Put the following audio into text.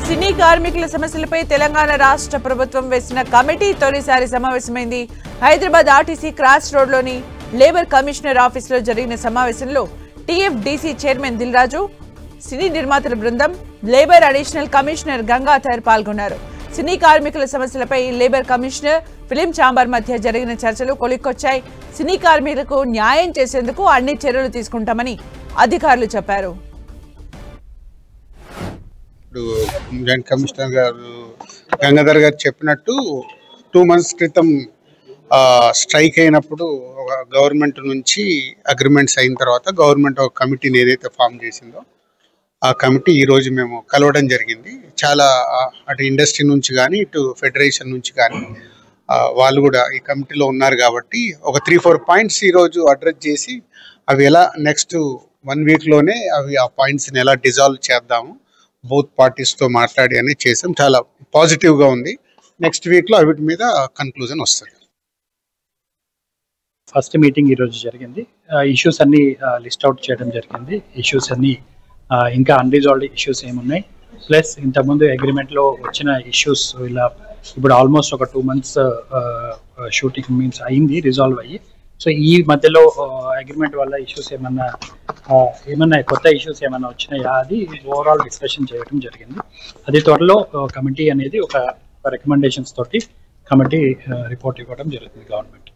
సినీ కార్మికుల సమస్యలపై తెలంగాణ రాష్ట్ర ప్రభుత్వం వేసిన కమిటీ తొలిసారి సమావేశమైంది. హైదరాబాద్ ఆర్టీసీ క్రాస్ రోడ్లోని లేబర్ కమిషనర్ ఆఫీసులో జరిగిన సమావేశంలో టీఎఫ్డీసీ చైర్మన్ దిల్రాజు, సినీ నిర్మాతల బృందం, లేబర్ అడిషనల్ కమిషనర్ గంగాధర్ పాల్గొన్నారు. సినీ కార్మికుల సమస్యలపై లేబర్ కమిషనర్, ఫిలిం ఛాంబర్ మధ్య జరిగిన చర్చలు కొలిక్కొచ్చాయి. సినీ కార్మికులకు న్యాయం చేసేందుకు అన్ని చర్యలు తీసుకుంటామని అధికారులు చెప్పారు. జాయింట్ కమిషనర్ గారు గంగాధర్ గారు చెప్పినట్టు 2 months క్రితం స్ట్రైక్ అయినప్పుడు గవర్నమెంట్ నుంచి అగ్రిమెంట్స్ అయిన తర్వాత గవర్నమెంట్ ఒక కమిటీని ఏదైతే ఫామ్ చేసిందో ఆ కమిటీ ఈరోజు మేము కలవడం జరిగింది. చాలా అటు ఇండస్ట్రీ నుంచి కానీ ఇటు ఫెడరేషన్ నుంచి కానీ వాళ్ళు కూడా ఈ కమిటీలో ఉన్నారు కాబట్టి ఒక 3-4 పాయింట్స్ ఈరోజు అడ్రస్ చేసి అవి ఎలా నెక్స్ట్ 1 weekలోనే అవి ఆ పాయింట్స్ని ఎలా డిజాల్వ్ చేద్దాము బోత్ పార్టీస్తో మాట్లాడి అని చేసాం. చాలా పాజిటివ్గా ఉంది. నెక్స్ట్ వీక్లో వీటి మీద కన్క్లూజన్ వస్తుంది. ఫస్ట్ మీటింగ్ ఈరోజు జరిగింది. ఇష్యూస్ అన్ని లిస్ట్ అవుట్ చేయడం జరిగింది. ఇష్యూస్ అన్ని ఇంకా అన్రిజాల్వ్డ్ ఇష్యూస్ ఏమున్నాయి, ప్లస్ ఇంతకుముందు అగ్రిమెంట్లో వచ్చిన ఇష్యూస్ ఇలా ఇప్పుడు ఆల్మోస్ట్ ఒక 2 months షూటింగ్ మీన్స్ అయింది, రిజాల్వ్ అయ్యి. సో ఈ మధ్యలో అగ్రిమెంట్ వల్ల ఇష్యూస్ ఏమన్నా కొత్త ఇష్యూస్ ఏమన్నా వచ్చినాయా అది ఓవరాల్ డిస్కషన్ చేయడం జరిగింది. అది త్వరలో కమిటీ అనేది ఒక రికమెండేషన్స్ తోటి కమిటీ రిపోర్ట్ ఇవ్వడం జరుగుతుంది గవర్నమెంట్.